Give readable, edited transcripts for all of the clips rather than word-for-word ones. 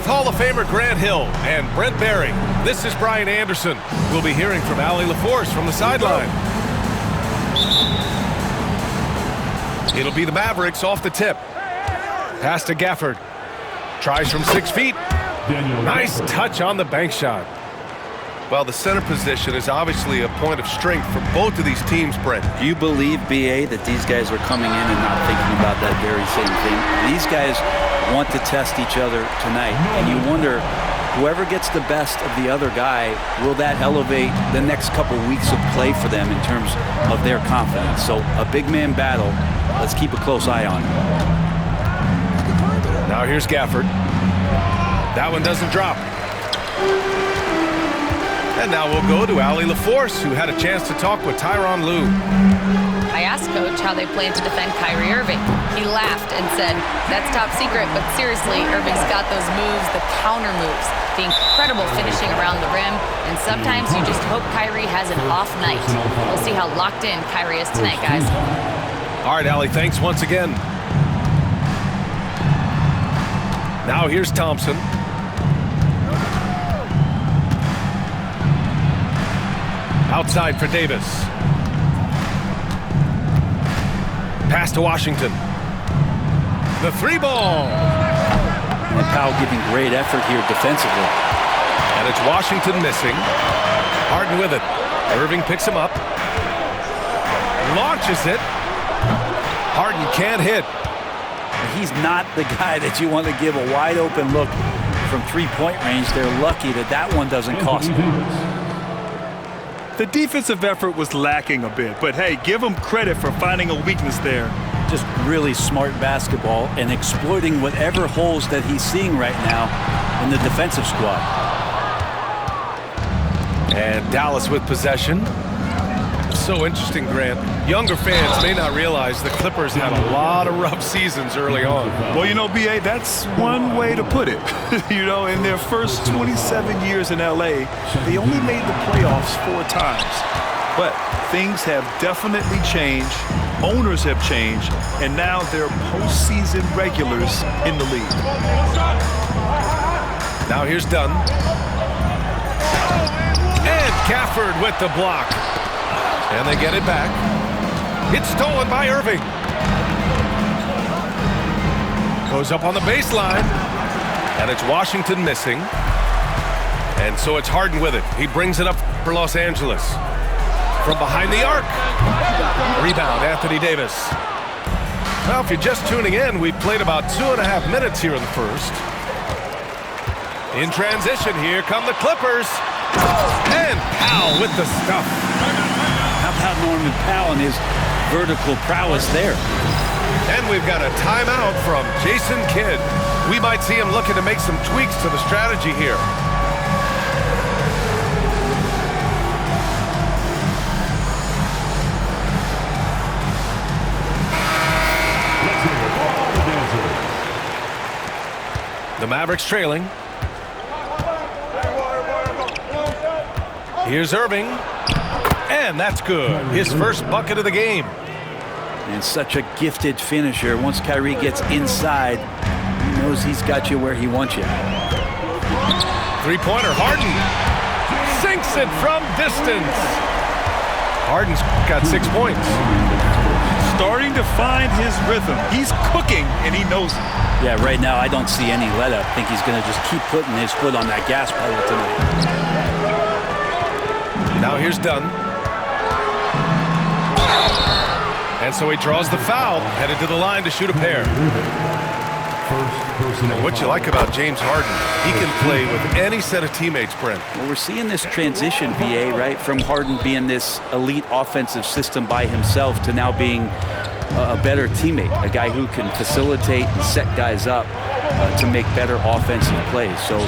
With Hall of Famer Grant Hill and Brent Barry, this is Brian Anderson. We'll be hearing from Allie LaForce from the sideline. It'll be the Mavericks off the tip. Pass to Gafford. Tries from 6 feet. Nice touch on the bank shot. Well, the center position is obviously a point of strength for both of these teams, Brent. Do you believe, B.A., that these guys are coming in and not thinking about that very same thing? These guys want to test each other tonight, and you wonder, whoever gets the best of the other guy, will that elevate the next couple weeks of play for them in terms of their confidence? So a big man battle. Let's keep a close eye on it. Now here's Gafford. That one doesn't drop. And now we'll go to Allie LaForce, who had a chance to talk with Tyronn Lue. I asked Coach how they plan to defend Kyrie Irving. He laughed and said, "That's top secret, but seriously, Irving's got those moves, the counter moves, the incredible finishing around the rim, and sometimes you just hope Kyrie has an off night." We'll see how locked in Kyrie is tonight, guys. All right, Allie, thanks once again. Now here's Thompson. Outside for Davis. Pass to Washington. The 3-ball. And Powell giving great effort here defensively. And it's Washington missing. Harden with it. Irving picks him up. Launches it. Harden can't hit. He's not the guy that you want to give a wide open look from three-point range. They're lucky that that one doesn't cost them. The defensive effort was lacking a bit, but hey, give him credit for finding a weakness there. Just really smart basketball and exploiting whatever holes that he's seeing right now in the defensive squad. And Dallas with possession. So interesting, Grant. Younger fans may not realize the Clippers had a lot of rough seasons early on. Well, you know, B.A., that's one way to put it. You know, in their first 27 years in L.A., they only made the playoffs 4 times. But things have definitely changed. Owners have changed. And now they're postseason regulars in the league. Now here's Dunn. And Gafford with the block. And they get it back. It's stolen by Irving. Goes up on the baseline. And it's Washington missing. And so it's Harden with it. He brings it up for Los Angeles. From behind the arc. Rebound, Anthony Davis. Well, if you're just tuning in, we've played about 2.5 minutes here in the first. In transition, here come the Clippers. And Powell with the stuff. How about Norman Powell and his vertical prowess there? And we've got a timeout from Jason Kidd. We might see him looking to make some tweaks to the strategy here. The Mavericks trailing. Here's Irving. And that's good. His first bucket of the game. And such a gifted finisher. Once Kyrie gets inside, he knows he's got you where he wants you. Three-pointer, Harden. Sinks it from distance. Harden's got 6 points. Starting to find his rhythm. He's cooking, and he knows it. Yeah, right now I don't see any let-up. I think he's going to just keep putting his foot on that gas pedal tonight. Now here's Dunn. And so he draws the foul, headed to the line to shoot a pair. What you like about James Harden, he can play with any set of teammates, Brent. Well, we're seeing this transition, BA, right, from Harden being this elite offensive system by himself to now being a better teammate, a guy who can facilitate and set guys up to make better offensive plays. So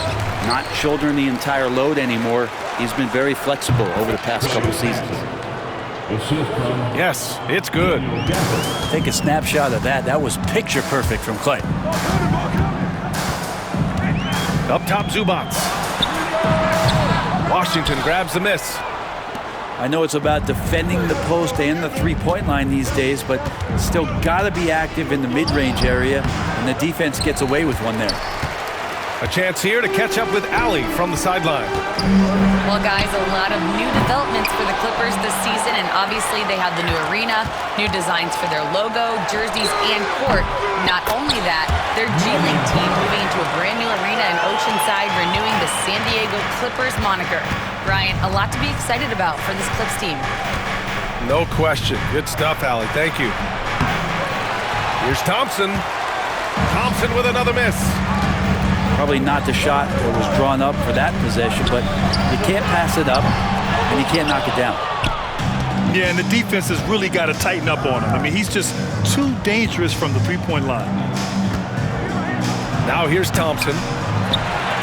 not shouldering the entire load anymore. He's been very flexible over the past couple seasons. Yes, it's good. Take a snapshot of that. That was picture perfect from Clay. Up top, Zubats. Washington grabs the miss. I know it's about defending the post and the three-point line these days, but still got to be active in the mid-range area, and the defense gets away with one there. A chance here to catch up with Allie from the sideline. Well, guys, a lot of new developments for the Clippers this season, and obviously they have the new arena, new designs for their logo, jerseys, and court. Not only that, their G League team moving into a brand new arena in Oceanside, renewing the San Diego Clippers moniker. Brian, a lot to be excited about for this Clips team. No question. Good stuff, Allie. Thank you. Here's Thompson. Thompson with another miss. Probably not the shot that was drawn up for that possession, but you can't pass it up, and you can't knock it down. Yeah, and the defense has really got to tighten up on him. I mean, he's just too dangerous from the three-point line. Now here's Thompson.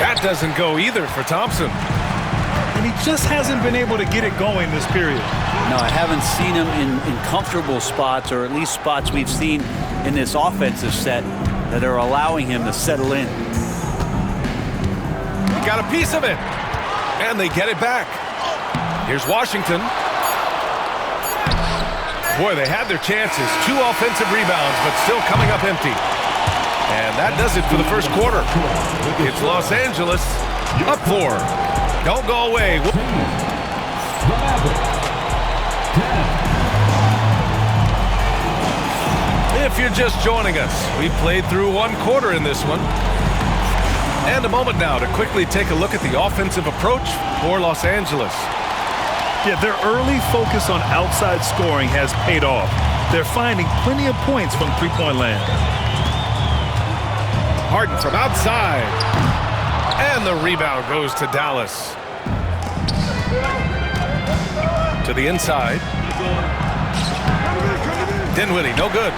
That doesn't go either for Thompson. And he just hasn't been able to get it going this period. No, I haven't seen him in comfortable spots, or at least spots we've seen in this offensive set that are allowing him to settle in. He got a piece of it, and they get it back. Here's Washington. Boy, they had their chances. 2 offensive rebounds, but still coming up empty. And that does it for the first quarter. It's Los Angeles up 4. Don't go away. If you're just joining us, we played through 1 quarter in this one. And a moment now to quickly take a look at the offensive approach for Los Angeles. Yeah, their early focus on outside scoring has paid off. They're finding plenty of points from three-point land. Harden from outside. And the rebound goes to Dallas. To the inside. Dinwiddie, no good.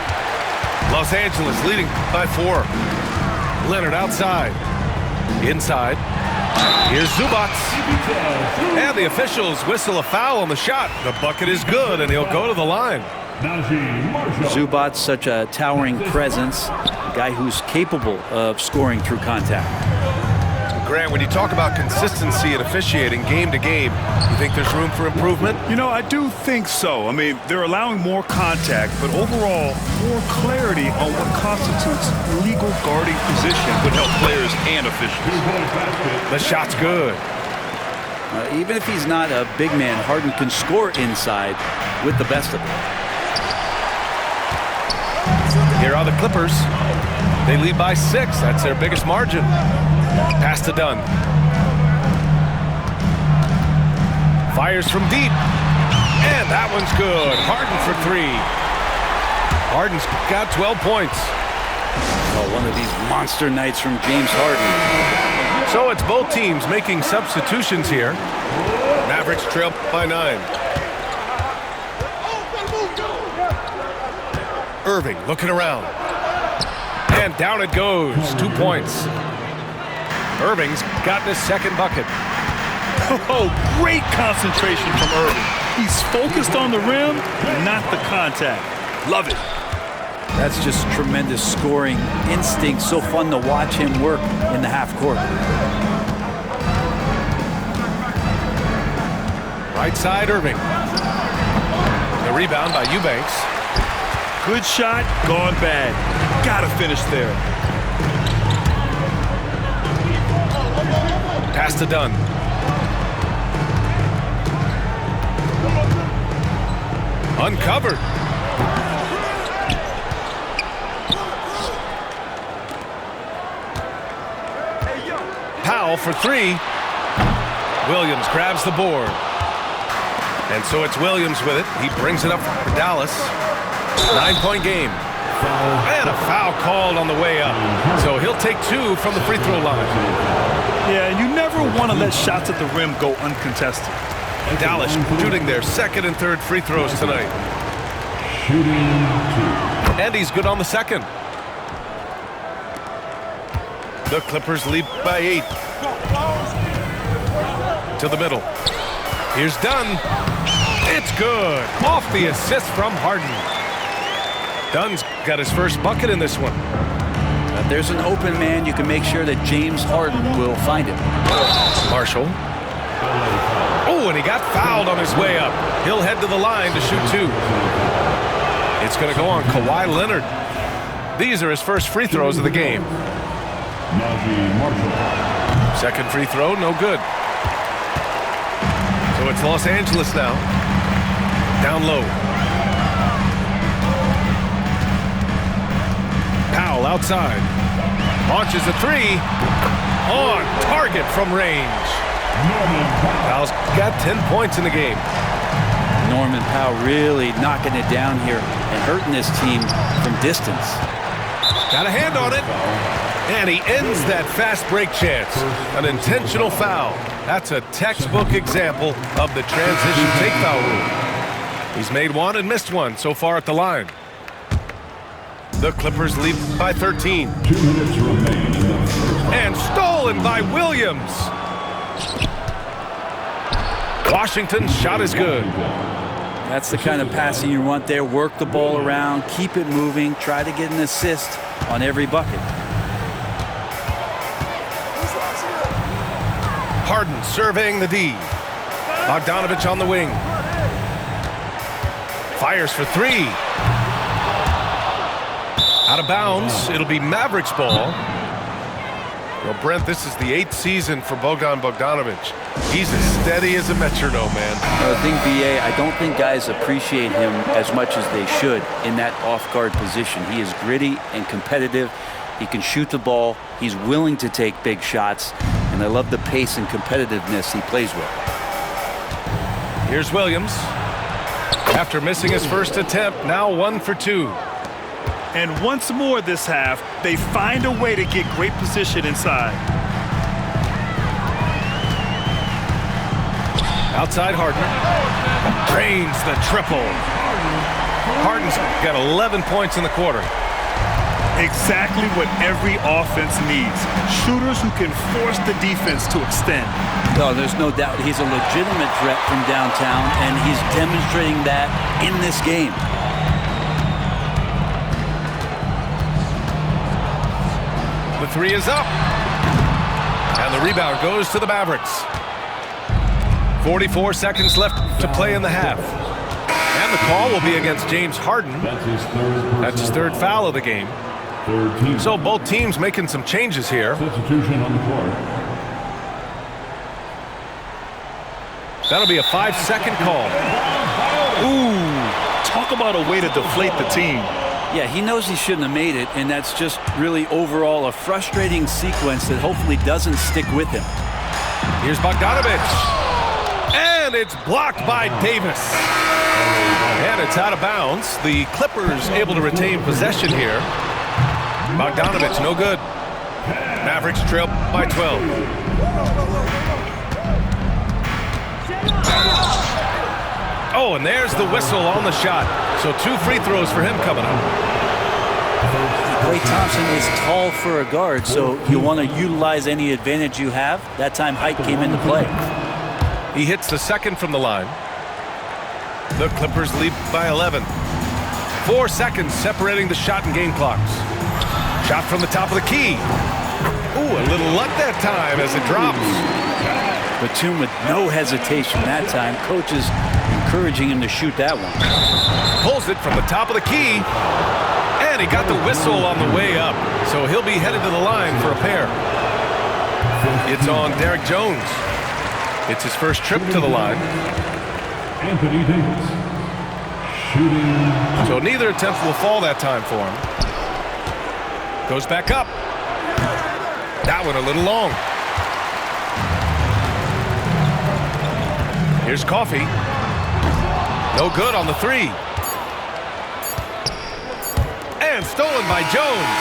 Los Angeles leading by 4. Leonard outside. Inside. Here's Zubac. And the officials whistle a foul on the shot. The bucket is good, and he'll go to the line. Zubac, such a towering presence, a guy who's capable of scoring through contact. Grant, when you talk about consistency and officiating game to game, you think there's room for improvement? You know, I do think so. I mean, they're allowing more contact, but overall, more clarity on what constitutes legal guarding position would help players and officials. The shot's good. Even if he's not a big man, Harden can score inside with the best of them. Here are the Clippers. They lead by 6. That's their biggest margin. Pass to Dunn. Fires from deep. And that one's good. Harden for 3. Harden's got 12 points. Oh, one of these monster nights from James Harden. So it's both teams making substitutions here. Mavericks trail by 9. Irving looking around. And down it goes. 2 points. Irving's gotten his second bucket. Oh, great concentration from Irving. He's focused on the rim, not the contact. Love it. That's just tremendous scoring instinct. So fun to watch him work in the half court. Right side, Irving. The rebound by Eubanks. Good shot, gone bad. Gotta finish there. Pass to Dunn. Uncovered. Powell for 3. Williams grabs the board. And so it's Williams with it. He brings it up for Dallas. 9-point game. And a foul called on the way up. So he'll take 2 from the free throw line. Yeah, you never want to let shots at the rim go uncontested. Dallas shooting their second and third free throws tonight. And he's good on the second. The Clippers lead by 8. To the middle. Here's Dunn. It's good. Off the assist from Harden. Dunn's got his first bucket in this one. If there's an open man, you can make sure that James Harden will find it. Marshall. Oh, and he got fouled on his way up. He'll head to the line to shoot 2. It's going to go on Kawhi Leonard. These are his first free throws of the game. Second free throw, no good. So it's Los Angeles now. Down low. Powell outside. Launches a three. On target from range. Powell's got 10 points in the game. Norman Powell really knocking it down here and hurting this team from distance. Got a hand on it. And he ends that fast break chance. An intentional foul. That's a textbook example of the transition take foul rule. He's made one and missed one so far at the line. The Clippers lead by 13. 2 minutes remain in the first. And stolen by Williams. Washington's shot is good. That's the kind of passing you want there. Work the ball around, keep it moving, try to get an assist on every bucket. Harden surveying the D. Bogdanovich on the wing. Fires for three. Out of bounds. It'll be Mavericks ball. Well, Brent, this is the 8th season for Bogdanovich. He's as steady as a metronome, man. The thing, BA, I don't think guys appreciate him as much as they should in that off-guard position. He is gritty and competitive. He can shoot the ball. He's willing to take big shots. And I love the pace and competitiveness he plays with. Here's Williams. After missing his first attempt, now 1 for 2. And once more this half, they find a way to get great position inside. Outside Harden. Drains the triple. Harden's got 11 points in the quarter. Exactly what every offense needs. Shooters who can force the defense to extend. No, there's no doubt he's a legitimate threat from downtown, and he's demonstrating that in this game. The three is up. And the rebound goes to the Mavericks. 44 seconds left to play in the half. And the call will be against James Harden. That's his third foul of the game. So both teams making some changes here. Substitution on the court. That'll be a 5-second call. Ooh, talk about a way to deflate the team. Yeah, he knows he shouldn't have made it, and that's just really overall a frustrating sequence that hopefully doesn't stick with him. Here's Bogdanovich. And it's blocked by Davis. And it's out of bounds. The Clippers able to retain possession here. Bogdanovich, no good. Mavericks trail by 12. Oh, and there's the whistle on the shot. So 2 free throws for him coming up. Klay Thompson is tall for a guard, so you want to utilize any advantage you have. That time height came into play. He hits the second from the line. The Clippers lead by 11. 4 seconds separating the shot and game clocks. Shot from the top of the key. Ooh, a little luck that time as it drops. Batum with no hesitation that time. Coach is encouraging him to shoot that one. Pulls it from the top of the key. And he got the whistle on the way up. So he'll be headed to the line for a pair. It's on Derek Jones. It's his first trip to the line. Anthony Davis. Shooting. So neither attempt will fall that time for him. Goes back up. That one a little long. Here's Coffee. No good on the three. And stolen by Jones.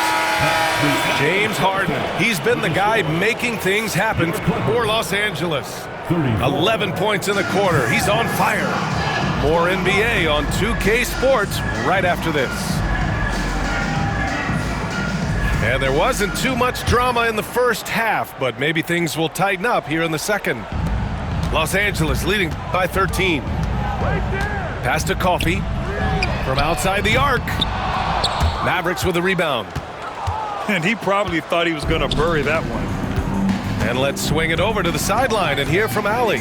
James Harden. He's been the guy making things happen for Los Angeles. 11 points in the quarter. He's on fire. More NBA on 2K Sports right after this. And there wasn't too much drama in the first half, but maybe things will tighten up here in the second. Los Angeles leading by 13. Pass to Coffee from outside the arc. Mavericks with a rebound. And he probably thought he was going to bury that one. And let's swing it over to the sideline and hear from Allie.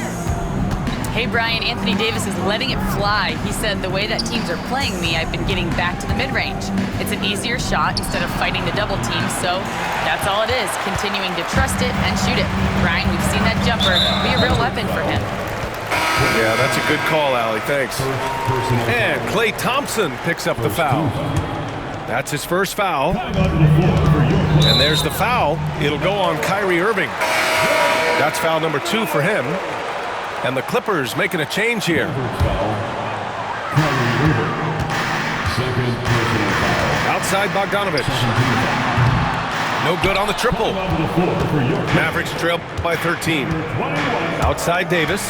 Hey, Brian, Anthony Davis is letting it fly. He said, the way that teams are playing me, I've been getting back to the mid-range. It's an easier shot instead of fighting the double team, so that's all it is, continuing to trust it and shoot it. Brian, we've seen that jumper be a real weapon for him. Yeah, that's a good call, Allie. Thanks. And Klay Thompson picks up the foul. That's his first foul. And there's the foul. It'll go on Kyrie Irving. That's foul number 2 for him. And the Clippers making a change here. Outside Bogdanovich. No good on the triple. Mavericks trail by 13. Outside Davis.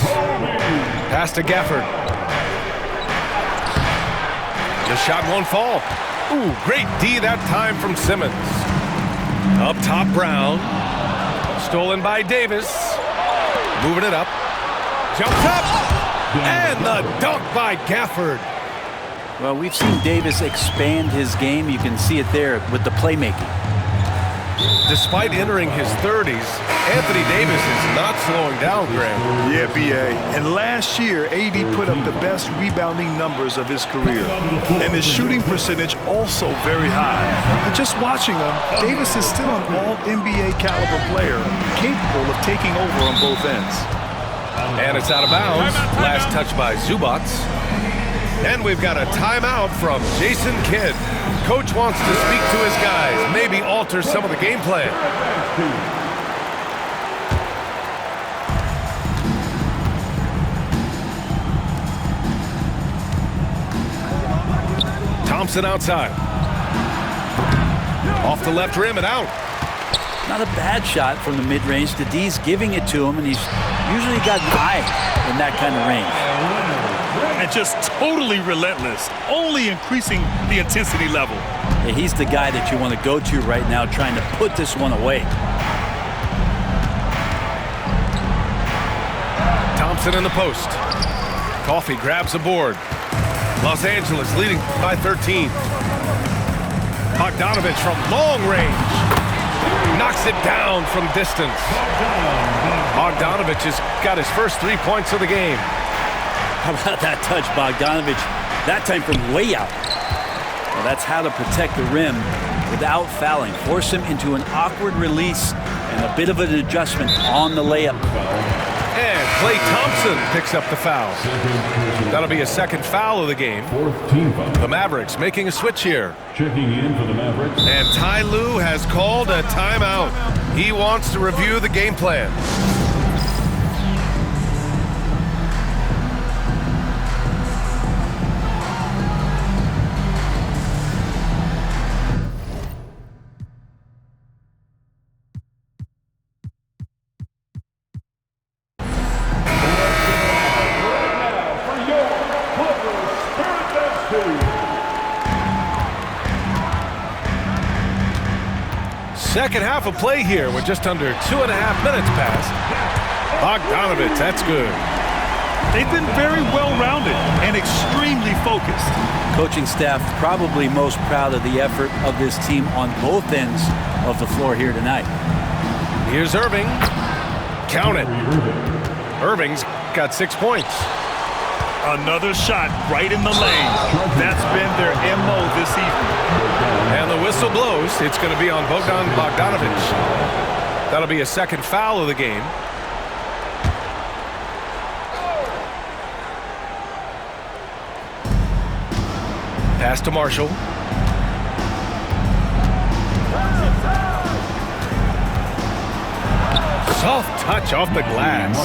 Pass to Gafford. The shot won't fall. Ooh, great D that time from Simmons. Up top, Brown. Stolen by Davis. Moving it up. Jumps up. And the dunk by Gafford. Well, we've seen Davis expand his game. You can see it there with the playmaking. Despite entering his 30s, Anthony Davis is not slowing down, Graham. Yeah, B.A. And last year, AD put up the best rebounding numbers of his career. And his shooting percentage also very high. But just watching him, Davis is still an all-NBA caliber player, capable of taking over on both ends. And it's out of bounds. Last touch by Zubac. And we've got a timeout from Jason Kidd. Coach wants to speak to his guys, maybe alter some of the game plan. Thompson outside. Off the left rim and out. Not a bad shot from the mid-range. The D's giving it to him, and he's usually got an eye in that kind of range. And just totally relentless, only increasing the intensity level. Yeah, he's the guy that you want to go to right now, trying to put this one away. Thompson in the post. Coffey grabs a board. Los Angeles leading by 13. Bogdanovich from long range. Knocks it down from distance. Bogdanovich has got his first 3 points of the game. How about that touch, Bogdanovich? That time from way out. Well, that's how to protect the rim without fouling. Force him into an awkward release and a bit of an adjustment on the layup. And Klay Thompson picks up the foul. That'll be a second foul of the game. The Mavericks making a switch here. Checking in for the Mavericks. And Ty Lue has called a timeout. He wants to review the game plan. Second half of play here with just under 2.5 minutes passed. Bogdanovich, that's good. They've been very well-rounded and extremely focused. Coaching staff probably most proud of the effort of this team on both ends of the floor here tonight. Here's Irving. Count it. Irving's got 6 points. Another shot right in the lane. That's been their MO this evening. And the whistle blows. It's going to be on Bogdanovich. That'll be a second foul of the game. Pass to Marshall. Soft touch off the glass.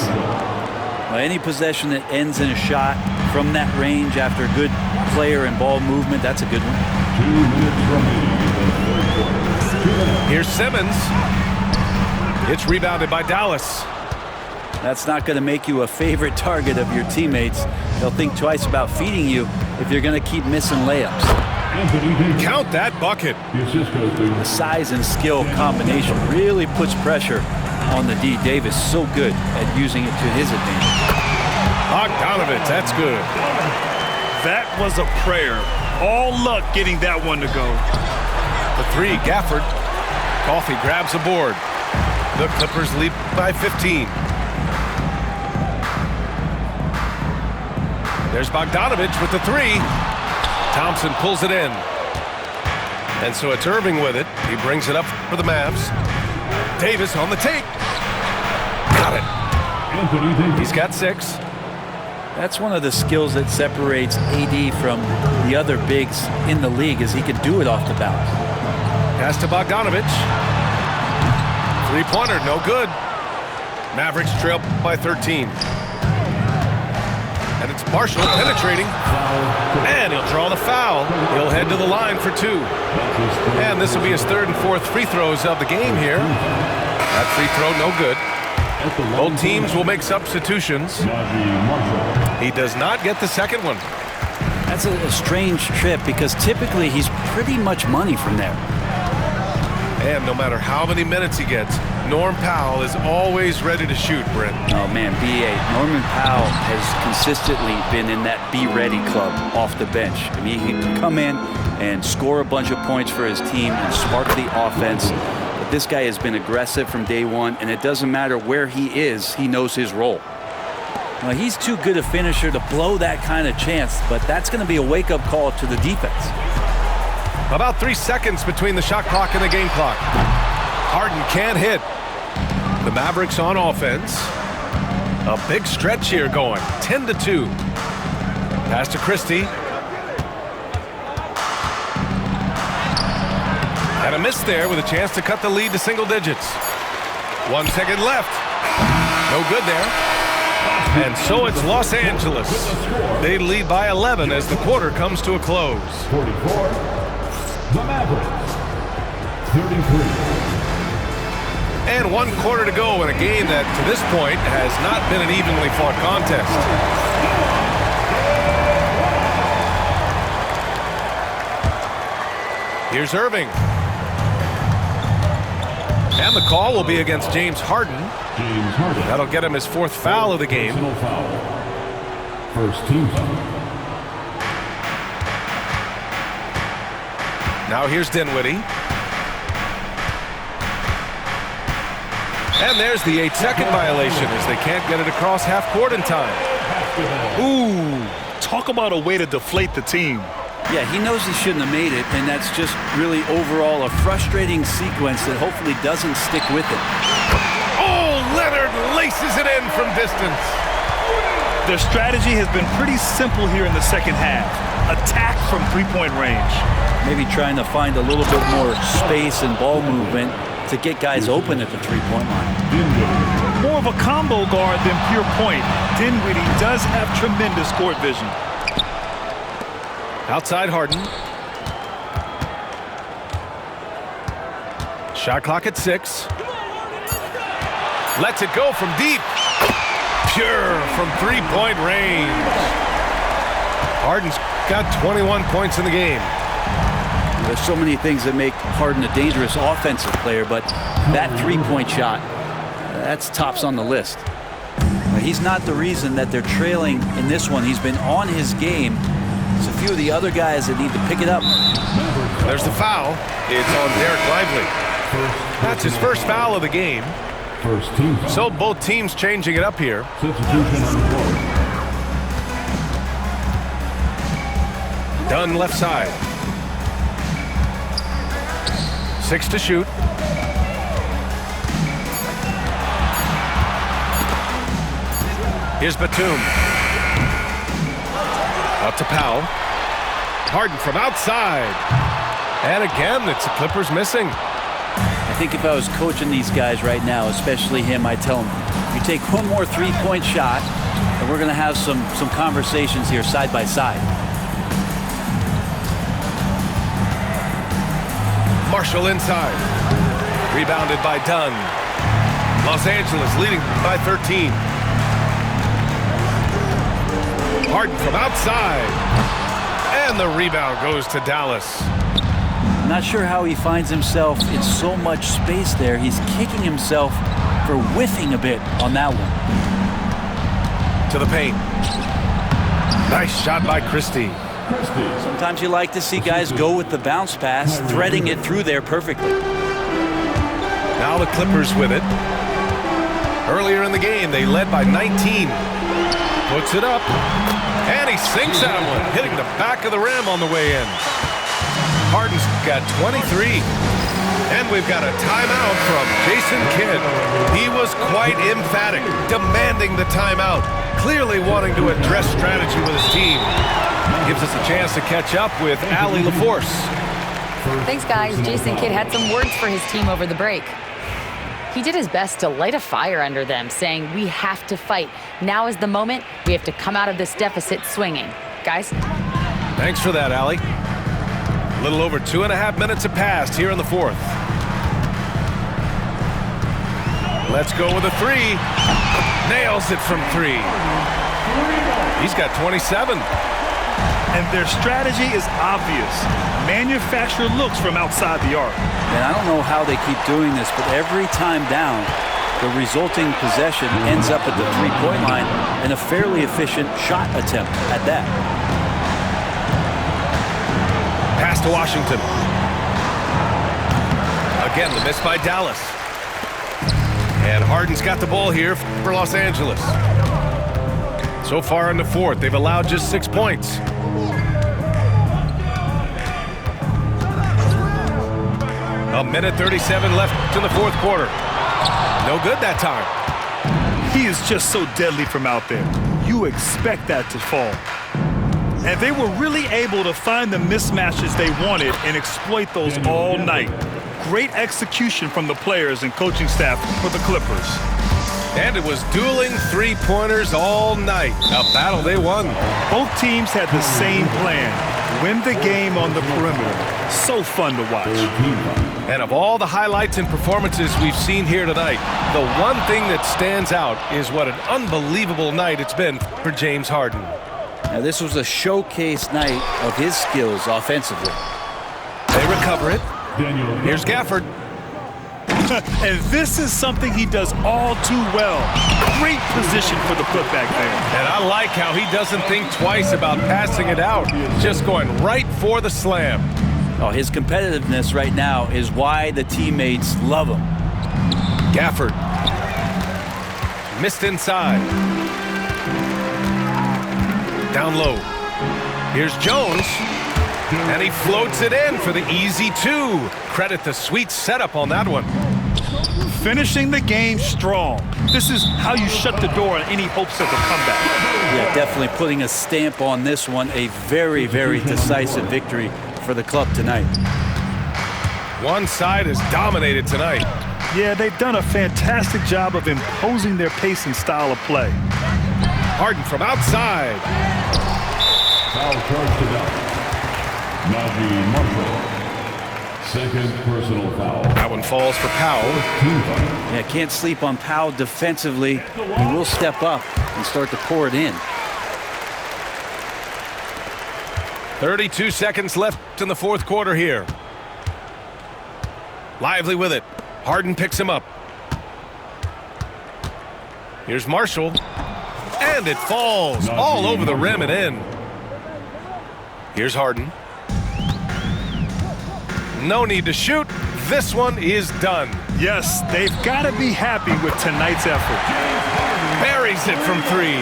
Well, any possession that ends in a shot from that range after a good player and ball movement, that's a good one. 2 minutes remaining in the third quarter. Here's Simmons. It's rebounded by Dallas. That's not going to make you a favorite target of your teammates. They'll think twice about feeding you if you're going to keep missing layups. Count that bucket. The size and skill combination really puts pressure on the D. Davis, so good at using it to his advantage. Bogdanovich, that's good. That was a prayer. All luck getting that one to go. The 3, Gafford. Coffey grabs a board. The Clippers lead by 15. There's Bogdanovich with the three. Thompson pulls it in. And so it's Irving with it. He brings it up for the Mavs. Davis on the take. Got it. He's got 6. That's one of the skills that separates AD from the other bigs in the league, is he can do it off the bounce. Pass to Bogdanovich. Three-pointer, no good. Mavericks trail by 13. And it's Marshall penetrating. And he'll draw the foul. He'll head to the line for 2. And this will be his 3rd and 4th free throws of the game here. That free throw, no good. Both teams will make substitutions. He does not get the second one. That's a strange trip because typically he's pretty much money from there. And no matter how many minutes he gets, Norm Powell is always ready to shoot, Brent. Oh, man, B.A. Norman Powell has consistently been in that Be Ready club off the bench. I mean, he can come in and score a bunch of points for his team and spark the offense. But this guy has been aggressive from day one, and it doesn't matter where he is, he knows his role. Well, he's too good a finisher to blow that kind of chance, but that's going to be a wake-up call to the defense. About 3 seconds between the shot clock and the game clock. Harden can't hit. The Mavericks on offense. A big stretch here going. 10-2. Pass to Christie. And a miss there with a chance to cut the lead to single digits. 1 second left. No good there. And so it's Los Angeles. They lead by 11 as the quarter comes to a close. 44. The Mavericks. 33. And 1 quarter to go in a game that, to this point, has not been an evenly fought contest. Here's Irving. And the call will be against James Harden. That'll get him his 4th foul of the game. First team foul. Now here's Dinwiddie. And there's the 8-second violation as they can't get it across half court in time. Ooh, talk about a way to deflate the team. Yeah, he knows he shouldn't have made it, and that's just really overall a frustrating sequence that hopefully doesn't stick with it. Oh, Leonard laces it in from distance. Their strategy has been pretty simple here in the second half. Attack from three-point range. Maybe trying to find a little bit more space and ball movement to get guys open at the three-point line. More of a combo guard than pure point. Dinwiddie does have tremendous court vision. Outside Harden. Shot clock at 6. Lets it go from deep. Pure from three-point range. Harden's got 21 points in the game. There's so many things that make Harden a dangerous offensive player, but that three-point shot, that's tops on the list. He's not the reason that they're trailing in this one. He's been on his game. There's a few of the other guys that need to pick it up. There's the foul. It's on Derek Lively. That's his first foul of the game. First team foul. So both teams changing it up here. Substitution on the floor. Dunn left side. 6 to shoot. Here's Batum. Out to Powell. Harden from outside. And again, it's the Clippers missing. I think if I was coaching these guys right now, especially him, I'd tell him, you take one more three-point shot, and we're going to have some conversations here side by side. Marshall inside. Rebounded by Dunn. Los Angeles leading by 13. Harden from outside. And the rebound goes to Dallas. Not sure how he finds himself in so much space there. He's kicking himself for whiffing a bit on that one. To the paint. Nice shot by Christie. Sometimes you like to see guys go with the bounce pass, threading it through there perfectly. Now the Clippers with it. Earlier in the game, they led by 19. Puts it up. And he sinks that one, hitting the back of the rim on the way in. Harden's got 23. And we've got a timeout from Jason Kidd. He was quite emphatic, demanding the timeout, clearly wanting to address strategy with his team. Gives us a chance to catch up with Allie LaForce. Thanks, guys. Jason Kidd had some words for his team over the break. He did his best to light a fire under them, saying, we have to fight. Now is the moment. We have to come out of this deficit swinging. Guys? Thanks for that, Allie. A little over 2.5 minutes have passed here in the fourth. Let's go with a three. Nails it from three. He's got 27. And their strategy is obvious. Manufacture looks from outside the arc. And I don't know how they keep doing this, but every time down, the resulting possession ends up at the three-point line and a fairly efficient shot attempt at that. Pass to Washington. Again, the miss by Dallas. And Harden's got the ball here for Los Angeles. So far in the fourth, they've allowed just 6 points. A minute 37 left in the fourth quarter. No good that time. He is just so deadly from out there. You expect that to fall. And they were really able to find the mismatches they wanted and exploit those all night. Great execution from the players and coaching staff for the Clippers. And it was dueling three-pointers all night. A battle they won. Both teams had the same plan. Win the game on the perimeter. So fun to watch. And of all the highlights and performances we've seen here tonight, the one thing that stands out is what an unbelievable night it's been for James Harden. Now, this was a showcase night of his skills offensively. They recover it. Here's Gafford. And this is something he does all too well. Great position for the putback there. And I like how he doesn't think twice about passing it out, just going right for the slam. Oh, his competitiveness right now is why the teammates love him. Gafford. Missed inside. Down low. Here's Jones. And he floats it in for the easy two. Credit the sweet setup on that one. Finishing the game strong. This is how you shut the door on any hopes of a comeback. Yeah, definitely putting a stamp on this one. A very, very decisive victory for the club tonight. One side has dominated tonight. Yeah, they've done a fantastic job of imposing their pace and style of play. Harden from outside. Foul charged to that. Najee Marshall. Second personal foul. That one falls for Powell. Yeah, can't sleep on Powell defensively. He will step up and start to pour it in. 32 seconds left in the fourth quarter here. Lively with it. Harden picks him up. Here's Marshall. And it falls all over the rim and in. Here's Harden. No need to shoot. This one is done. Yes, they've got to be happy with tonight's effort. Buries it from three.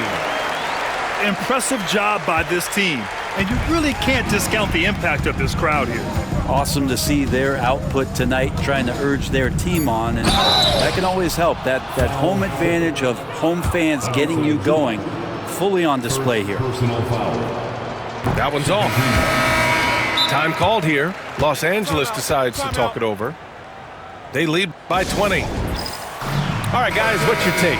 Impressive job by this team. And you really can't discount the impact of this crowd here. Awesome to see their output tonight, trying to urge their team on, and that can always help. That home advantage of home fans getting you going, fully on display here. That one's off. Time called here. Los Angeles decides to talk it over. They lead by 20. All right, guys, what's your take?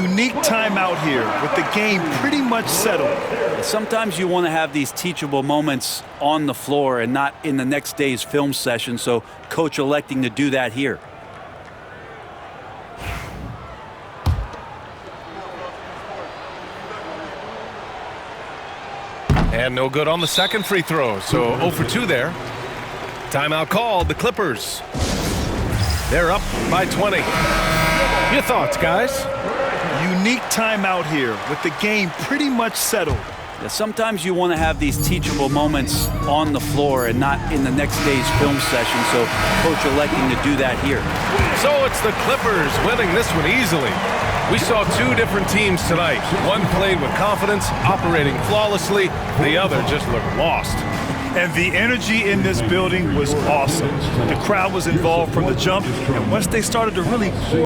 Unique timeout here with the game pretty much settled. Sometimes you want to have these teachable moments on the floor and not in the next day's film session, so coach electing to do that here. And no good on the second free throw, so 0 for 2 there. Timeout called, the Clippers. They're up by 20. Your thoughts, guys? Unique timeout here with the game pretty much settled. Yeah, sometimes you want to have these teachable moments on the floor and not in the next day's film session, so coach electing to do that here. So it's the Clippers winning this one easily. We saw two different teams tonight. One played with confidence, operating flawlessly. The other just looked lost. And the energy in this building was awesome. The crowd was involved from the jump, and once they started to really